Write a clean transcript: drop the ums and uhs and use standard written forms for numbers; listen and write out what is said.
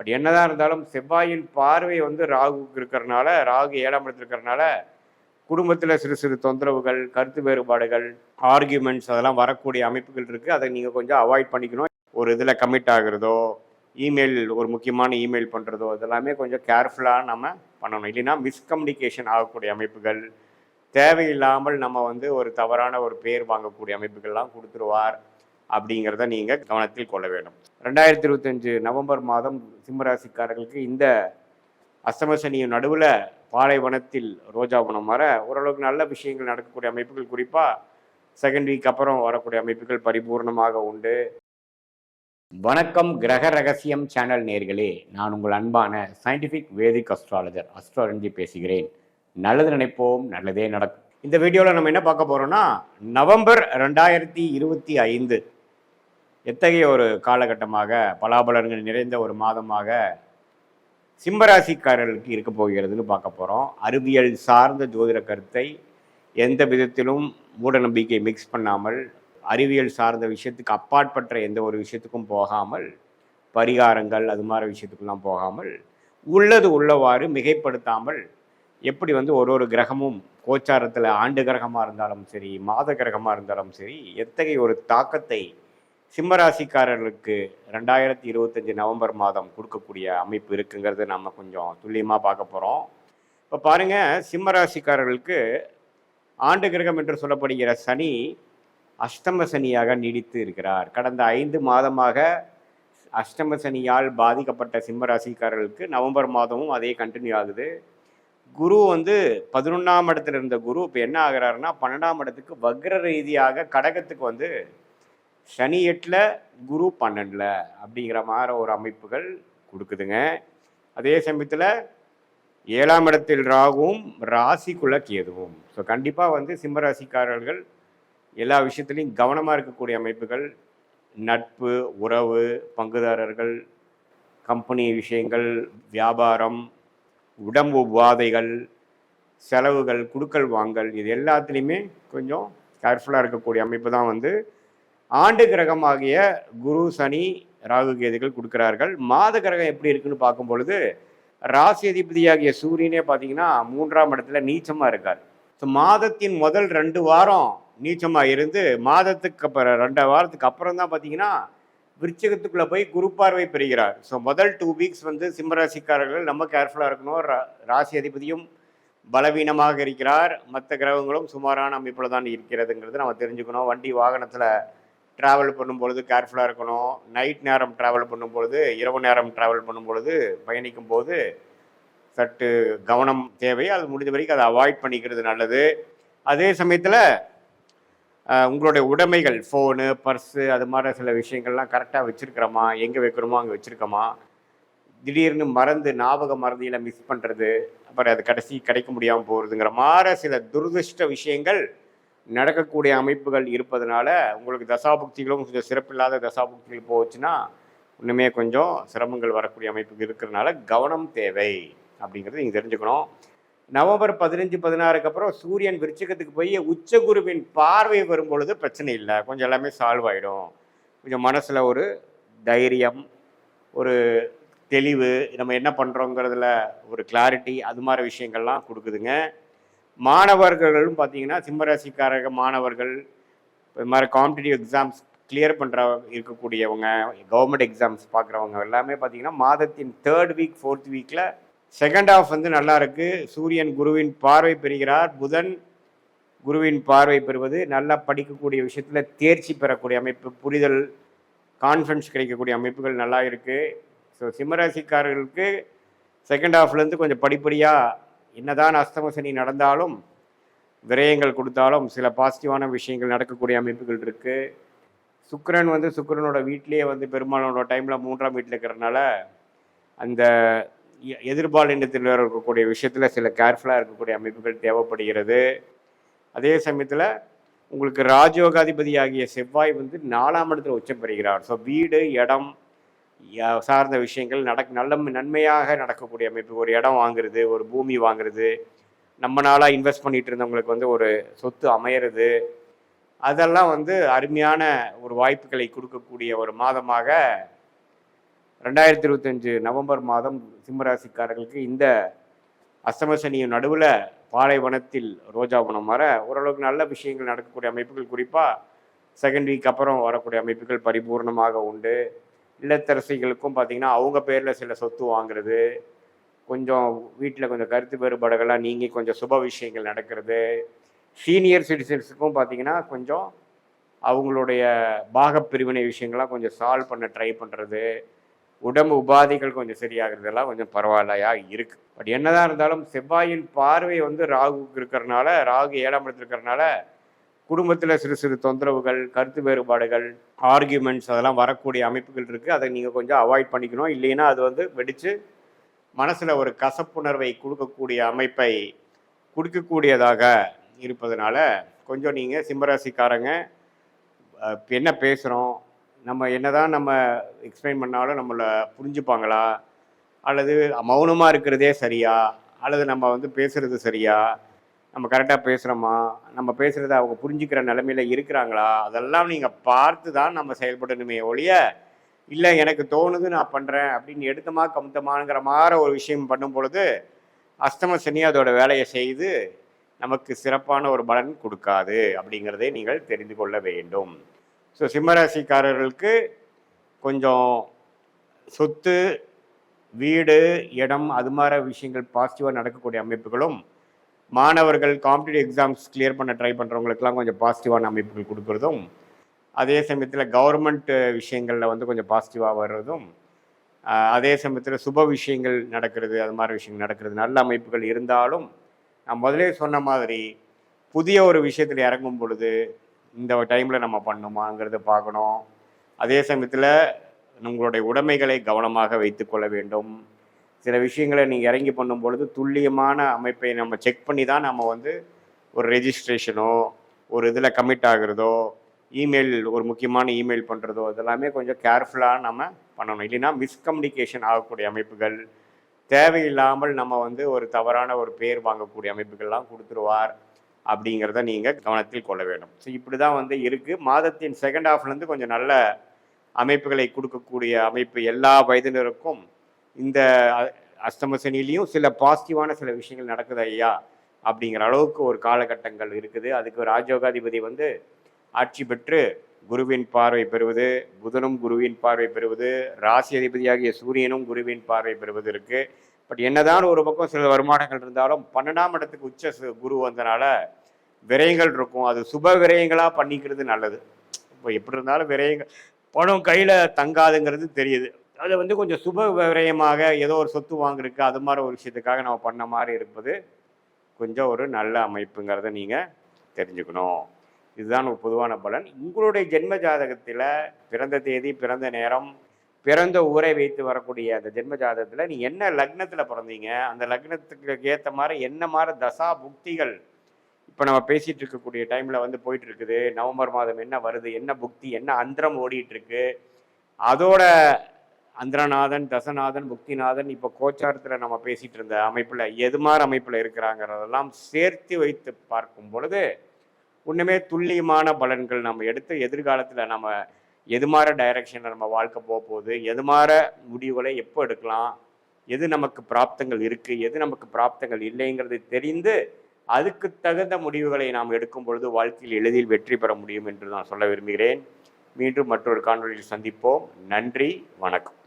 But என்னதான் இருந்தாலும் செவ்வாயின் பார்வை வந்து ராகுக்கு இருக்கிறனால, ராகு 7ஆம் இடத்துல இருக்கிறனால குடும்பத்தில் சிறு சிறு தொந்தரவுகள், கருத்து வேறுபாடுகள், ஆர்கியூமெண்ட்ஸ் அதெல்லாம் வரக்கூடிய அமைப்புகள் இருக்குது. அதை நீங்கள் கொஞ்சம் அவாய்ட் பண்ணிக்கணும். ஒரு இதில் கமிட் ஆகுறதோ, இமெயில் ஒரு முக்கியமான இமெயில் பண்ணுறதோ இதெல்லாமே கொஞ்சம் கேர்ஃபுல்லாக நம்ம பண்ணணும். இல்லைன்னா மிஸ்கம்யூனிகேஷன் ஆகக்கூடிய அமைப்புகள், தேவையில்லாமல் நம்ம வந்து ஒரு தவறான ஒரு பேர் வாங்கக்கூடிய அமைப்புகள்லாம் கொடுத்துருவார் அப்படிங்கிறத நீங்கள் கவனத்தில் கொள்ள வேண்டும். 2025 நவம்பர் மாதம் சிம்மராசிக்காரர்களுக்கு இந்த அஷ்டமசனியின் நடுவில் பாலைவனத்தில் ரோஜாவனம் வர ஓரளவுக்கு நல்ல விஷயங்கள் நடக்கக்கூடிய அமைப்புகள், குறிப்பாக செகண்ட் வீக் அப்புறம் வரக்கூடிய அமைப்புகள் பரிபூர்ணமாக உண்டு. வணக்கம் கிரக ரகசியம் சேனல் நேர்களே, நான் உங்கள் அன்பான சயின்டிஃபிக் வேதிக் அஸ்ட்ராலஜர் அஸ்ட்ராலஜி பேசுகிறேன். நல்லது நினைப்போம், நல்லதே நடக்கும். இந்த வீடியோவில் நம்ம என்ன பார்க்க போகிறோம்னா, நவம்பர் 2025 எத்தகைய ஒரு காலகட்டமாக பலாபலன்கள் நிறைந்த ஒரு மாதமாக சிம்மராசிக்காரர்களுக்கு இருக்க போகிறதுன்னு பார்க்க போகிறோம். அறிவியல் சார்ந்த ஜோதிட கருத்தை எந்த விதத்திலும் மூட நம்பிக்கை மிக்ஸ் பண்ணாமல், அறிவியல் சார்ந்த விஷயத்துக்கு அப்பாற்பட்ட எந்த ஒரு விஷயத்துக்கும் போகாமல், பரிகாரங்கள் அது மாதிரி விஷயத்துக்கெல்லாம் போகாமல், உள்ளது உள்ளவாறு மிகைப்படுத்தாமல், எப்படி வந்து ஒரு கிரகமும் கோச்சாரத்தில் ஆண்டு கிரகமாக இருந்தாலும் சரி, மாத கிரகமாக இருந்தாலும் சரி, எத்தகைய ஒரு தாக்கத்தை சிம்மராசிக்காரர்களுக்கு 2025 நவம்பர் மாதம் கொடுக்கக்கூடிய அமைப்பு இருக்குங்கிறது நம்ம கொஞ்சம் துல்லியமாக பார்க்க போகிறோம். இப்போ பாருங்கள், சிம்மராசிக்காரர்களுக்கு ஆண்டு கிரகம் என்று சொல்லப்படுகிற சனி அஷ்டம சனியாக நீடித்து இருக்கிறார். கடந்த 5 மாதமாக அஷ்டம சனியால் பாதிக்கப்பட்ட சிம்மராசிக்காரர்களுக்கு நவம்பர் மாதமும் அதே கண்டினியூ ஆகுது. குரு வந்து 11ஆம் இடத்துல இருந்த குரு இப்போ என்ன ஆகிறாருன்னா 12ஆம் இடத்துக்கு வக்ர ரீதியாக கடகத்துக்கு வந்து சனி 8ல் குரு 12ல் அப்படிங்கிற மாதிரி ஒரு அமைப்புகள் கொடுக்குதுங்க. அதே சமயத்தில் 7ஆம் இடத்தில் ராகுவும் ராசிக்குள்ள கேதுவும். ஸோ கண்டிப்பாக வந்து சிம்மராசிக்காரர்கள் எல்லா விஷயத்துலையும் கவனமாக இருக்கக்கூடிய அமைப்புகள், நட்பு, உறவு, பங்குதாரர்கள், கம்பெனி விஷயங்கள், வியாபாரம், உடம்பு உபாதைகள், செலவுகள், குடுக்கல் வாங்கல், இது எல்லாத்துலேயுமே கொஞ்சம் கேர்ஃபுல்லாக இருக்கக்கூடிய அமைப்பு தான் வந்து ஆண்டு கிரகமாகிய குரு, சனி, ராகு, கேதுகள் கொடுக்குறார்கள். மாத கிரகம் எப்படி இருக்குன்னு பார்க்கும் பொழுது ராசி அதிபதியாகிய சூரியனே பார்த்தீங்கன்னா 3ஆம் இடத்துல நீச்சமாக இருக்கார். ஸோ மாதத்தின் முதல் 2 வாரம் நீச்சமாக இருந்து மாதத்துக்கு அப்புறம் 2 வாரத்துக்கு அப்புறம் தான் பார்த்தீங்கன்னா விருச்சிகத்துக்குள்ளே போய் குரு பார்வை பெறுகிறார். ஸோ முதல் 2 வீக்ஸ் வந்து சிம்மராசிக்காரர்கள் நம்ம கேர்ஃபுல்லாக இருக்கணும். ராசி அதிபதியும் பலவீனமாக இருக்கிறார், மற்ற கிரகங்களும் சுமாரான அமைப்பில் தான் இருக்கிறதுங்கிறது நம்ம தெரிஞ்சுக்கணும். வண்டி வாகனத்தில் ட்ராவல் பண்ணும்பொழுது கேர்ஃபுல்லாக இருக்கணும். நைட் நேரம் ட்ராவல் பண்ணும்பொழுது, இரவு நேரம் ட்ராவல் பண்ணும்பொழுது, பயணிக்கும் போது சற்று கவனம் தேவை. அது முடிந்த வரைக்கும் அதை அவாய்ட் பண்ணிக்கிறது நல்லது. அதே சமயத்தில் உங்களுடைய உடைமைகள், ஃபோனு, பர்ஸு, அது மாதிரி சில விஷயங்கள்லாம் கரெக்டாக வச்சுருக்கிறோமா, எங்கே வைக்கிறோமோ அங்கே வச்சுருக்கோமா, திடீர்னு மறந்து ஞாபக மறதியில் மிஸ் பண்ணுறது, அப்புறம் அது கடைசி கிடைக்க முடியாமல் போகிறதுங்கிற மாதிரி சில துரதிருஷ்ட விஷயங்கள் நடக்கக்கூடிய அமைப்புகள் இருப்பதனால உங்களுக்கு தசாபுக்திகளும் கொஞ்சம் சிறப்பில்லாத தசாபுக்திகள் போச்சுன்னா இன்னுமே கொஞ்சம் சிரமங்கள் வரக்கூடிய அமைப்புகள் இருக்கிறதுனால கவனம் தேவை அப்படிங்கிறது நீங்கள் தெரிஞ்சுக்கணும். நவம்பர் 15, 16க்கு அப்புறம் சூரியன் விருச்சிகத்துக்கு போய் உச்சகுருவின் பார்வை வரும் பொழுது பிரச்சனை இல்லை, கொஞ்சம் எல்லாமே சால்வ் ஆகிடும். கொஞ்சம் மனசில் ஒரு தைரியம், ஒரு தெளிவு, நம்ம என்ன பண்ணுறோங்கிறதுல ஒரு கிளாரிட்டி, அது மாதிரி விஷயங்கள்லாம் கொடுக்குதுங்க. மாணவர்களும் பார்த்தீங்கன்னா சிம்மராசிக்காரக மாணவர்கள் இது மாதிரி காம்படிட்டிவ் எக்ஸாம்ஸ் கிளியர் பண்ணுற இருக்கக்கூடியவங்க, கவர்மெண்ட் எக்ஸாம்ஸ் பார்க்குறவங்க எல்லாமே பார்த்தீங்கன்னா மாதத்தின் 3rd வீக் 4th வீக்கில் செகண்ட் ஹாஃப் வந்து நல்லா இருக்குது. சூரியன் குருவின் பார்வை பெறுகிறார். புதன் குருவின் பார்வை பெறுவது நல்லா படிக்கக்கூடிய விஷயத்தில் தேர்ச்சி பெறக்கூடிய அமைப்பு, புரிதல், கான்ஃபிடன்ஸ் கிடைக்கக்கூடிய அமைப்புகள் நல்லா இருக்குது. ஸோ சிம்மராசிக்காரர்களுக்கு செகண்ட் ஹாஃப்லேருந்து கொஞ்சம் படிப்படியாக என்னதான் அஷ்டம சனி நடந்தாலும், விரயங்கள் கொடுத்தாலும் சில பாசிட்டிவான விஷயங்கள் நடக்கக்கூடிய அமைப்புகள் இருக்குது. சுக்கிரன் வந்து சுக்கிரனோட வீட்டிலேயே வந்து பெரும்பாலான டைமில் 3ஆம் வீட்டில் இருக்கிறதுனால அந்த எதிர்பாலினத்தில் இருக்கக்கூடிய விஷயத்தில் சில கேர்ஃபுல்லாக இருக்கக்கூடிய அமைப்புகள் தேவைப்படுகிறது. அதே சமயத்தில் உங்களுக்கு ராஜயோகாதிபதியாகிய செவ்வாய் வந்து 4ஆம் இடத்துல உச்சம் பெறுகிறார். ஸோ வீடு, இடம் சார்ந்த விஷயங்கள் நன்மையாக நடக்கக்கூடிய அமைப்பு. ஒரு இடம் வாங்குறது, ஒரு பூமி வாங்குறது, நம்ம நாளாக இன்வெஸ்ட் பண்ணிட்டு இருந்தவங்களுக்கு வந்து ஒரு சொத்து அமையிறது, அதெல்லாம் வந்து அருமையான ஒரு வாய்ப்புகளை கொடுக்கக்கூடிய ஒரு மாதமாக 2025 நவம்பர் மாதம் சிம்மராசிக்காரர்களுக்கு இந்த அஷ்டம சனியின் நடுவில் பாலைவனத்தில் ரோஜா வனம் வர ஓரளவுக்கு நல்ல விஷயங்கள் நடக்கக்கூடிய அமைப்புகள், குறிப்பாக செகண்ட் வீக் அப்புறம் வரக்கூடிய அமைப்புகள் பரிபூர்ணமாக உண்டு. இல்லத்தரசிகளுக்கும் பார்த்திங்கன்னா அவங்க பேரில் சில சொத்து வாங்குறது, கொஞ்சம் வீட்டில் கொஞ்சம் கருத்து வேறுபாடுகள்லாம் நீங்கி கொஞ்சம் சுப விஷயங்கள் நடக்கிறது. சீனியர் சிட்டிசன்ஸுக்கும் பார்த்திங்கன்னா கொஞ்சம் அவங்களுடைய பாகப்பிரிவினை விஷயங்கள்லாம் கொஞ்சம் சால்வ் பண்ண ட்ரை பண்ணுறது, உடம்பு உபாதைகள் கொஞ்சம் சரியாகிறதெல்லாம் கொஞ்சம் பரவாயில்லையா இருக்குது. பட் என்னதான் இருந்தாலும் செவ்வாயின் பார்வை வந்து ராகுக்கு இருக்கிறனால, ராகு 7ஆம் இடத்துல இருக்கிறனால குடும்பத்தில் சிறு சிறு தொந்தரவுகள், கருத்து வேறுபாடுகள், ஆர்கியூமெண்ட்ஸ் அதெல்லாம் வரக்கூடிய அமைப்புகள் இருக்குது. அதை நீங்கள் கொஞ்சம் அவாய்ட் பண்ணிக்கணும். இல்லைன்னா அது வந்து வெடித்து மனசில் ஒரு கசப்புணர்வை கொடுக்கக்கூடிய அமைப்பை கொடுக்கக்கூடியதாக இருப்பதனால கொஞ்சம் நீங்கள் சிம்மராசிக்காரங்க என்ன பேசுகிறோம், நம்ம என்னதான் நம்ம எக்ஸ்பிளைன் பண்ணாலும் நம்மளை புரிஞ்சுப்பாங்களா, அல்லது மௌனமாக இருக்கிறதே சரியா, அல்லது நம்ம வந்து பேசுகிறது சரியா, நம்ம கரெக்டாக பேசுகிறோமா, நம்ம பேசுகிறத அவங்க புரிஞ்சுக்கிற நிலைமையில் இருக்கிறாங்களா, அதெல்லாம் நீங்கள் பார்த்து தான் நம்ம செயல்படணுமே ஒழிய, இல்லை எனக்கு தோணுது நான் பண்ணுறேன் அப்படின்னு எடுத்தமா கமுத்தமாங்கிற மாதிரி ஒரு விஷயம் பண்ணும் பொழுது அஷ்டம சனி அதோட வேலையை செய்து நமக்கு சிறப்பான ஒரு பலன் கொடுக்காது அப்படிங்கிறதை நீங்கள் தெரிந்து கொள்ள வேண்டும். ஸோ சிம்மராசிக்காரர்களுக்கு கொஞ்சம் சொத்து, வீடு, இடம் அது மாதிரி விஷயங்கள் பாசிட்டிவாக நடக்கக்கூடிய அமைப்புகளும், மாணவர்கள் காம்படிட்டிவ் எக்ஸாம்ஸ் கிளியர் பண்ண ட்ரை பண்ணுறவங்களுக்குலாம் கொஞ்சம் பாசிட்டிவான அமைப்புகள் கொடுக்குறதும், அதே சமயத்தில் கவர்மெண்ட் விஷயங்களில் வந்து கொஞ்சம் பாசிட்டிவாக வர்றதும், அதே சமயத்தில் சுப விஷயங்கள் நடக்கிறது, அது மாதிரி விஷயங்கள் நடக்கிறது, நல்ல அமைப்புகள் இருந்தாலும் நான் முதலே சொன்ன மாதிரி புதிய ஒரு விஷயத்தில் இறங்கும் பொழுது இந்த டைமில் நம்ம பண்ணணுமாங்கிறத பார்க்கணும். அதே சமயத்தில் உங்களுடைய உடைமைகளை கவனமாக வைத்துக்கொள்ள வேண்டும். சில விஷயங்களை நீங்கள் இறங்கி பண்ணும் பொழுது துல்லியமான அமைப்பை நம்ம செக் பண்ணி தான் நம்ம வந்து ஒரு ரெஜிஸ்ட்ரேஷனோ ஒரு இதில் கமிட் ஆகிறதோ, இமெயில் ஒரு முக்கியமான இமெயில் பண்ணுறதோ இதெல்லாமே கொஞ்சம் கேர்ஃபுல்லாக நம்ம பண்ணணும். இல்லைன்னா மிஸ்கம்யூனிகேஷன் ஆகக்கூடிய அமைப்புகள், தேவையில்லாமல் நம்ம வந்து ஒரு தவறான ஒரு பேர் வாங்கக்கூடிய அமைப்புகள்லாம் கொடுத்துருவார் அப்படிங்கிறத நீங்கள் கவனத்தில் கொள்ள வேண்டும். ஸோ இப்படி தான் வந்து இருக்குது. மாதத்தின் செகண்ட் ஹாஃப்லேருந்து கொஞ்சம் நல்ல அமைப்புகளை கொடுக்கக்கூடிய அமைப்பு எல்லா வயதினருக்கும் இந்த அஷ்டம சனிலையும் சில பாசிட்டிவான சில விஷயங்கள் நடக்குது ஐயா அப்படிங்கிற அளவுக்கு ஒரு காலகட்டங்கள் இருக்குது. அதுக்கு ராஜயோகாதிபதி வந்து ஆட்சி பெற்று குருவின் பார்வை பெறுவது, புதனும் குருவின் பார்வை பெறுவது, ராசி அதிபதியாகிய சூரியனும் குருவின் பார்வை பெறுவது இருக்குது. பட் என்னதான் ஒரு பக்கம் சில வருமானங்கள் இருந்தாலும் 12ஆம் இடத்துக்கு உச்ச குரு வந்தனால விரயங்கள் இருக்கும். அது சுப விரயங்களாக பண்ணிக்கிறது நல்லது. இப்போ எப்படி இருந்தாலும் விரயங்கள் பணம் கையில் தங்காதுங்கிறது தெரியுது. அதை வந்து கொஞ்சம் சுப விரயமாக ஏதோ ஒரு சொத்து வாங்குறதுக்கு அது மாதிரி ஒரு விஷயத்துக்காக நம்ம பண்ண மாதிரி இருப்பது கொஞ்சம் ஒரு நல்ல அமைப்புங்கிறத நீங்கள் தெரிஞ்சுக்கணும். இதுதான் ஒரு பொதுவான பலன். உங்களுடைய ஜென்ம ஜாதகத்தில் பிறந்த தேதி, பிறந்த நேரம், பிறந்த ஊரை வைத்து வரக்கூடிய அந்த ஜென்ம ஜாதகத்தில் நீ என்ன லக்னத்தில் பிறந்தீங்க, அந்த லக்னத்துக்கு ஏற்ற மாதிரி என்ன மாதிரி தசா புக்திகள் இப்போ நம்ம பேசிகிட்டு இருக்கக்கூடிய டைமில் வந்து போயிட்டு இருக்குது, நவம்பர் மாதம் என்ன வருது, என்ன புக்தி, என்ன அந்தரம் ஓடிட்டுருக்கு, அதோட அந்திரநாதன், தசநாதன், புக்திநாதன், இப்போ கோச்சாரத்தில் நம்ம பேசிகிட்டு இருந்த அமைப்பில் எது மாதிரி அமைப்பில் இருக்கிறாங்கிறதெல்லாம் சேர்த்து வைத்து பார்க்கும் பொழுது ஒன்றுமே துல்லியமான பலன்கள் நம்ம எடுத்து எதிர்காலத்தில் நம்ம எது மாதிரி டைரக்ஷனில் நம்ம வாழ்க்கை போகுது, எது மாதிரி முடிவுகளை எப்போ எடுக்கலாம், எது நமக்கு பிராப்தங்கள் இருக்குது, எது நமக்கு பிராப்தங்கள் இல்லைங்கிறது தெரிந்து அதுக்கு தகுந்த முடிவுகளை நாம் எடுக்கும் பொழுது வாழ்க்கையில் எளிதில் வெற்றி பெற முடியும் என்று நான் சொல்ல விரும்புகிறேன். மீண்டும் மற்றொரு காணொளியில் சந்திப்போம். நன்றி, வணக்கம்.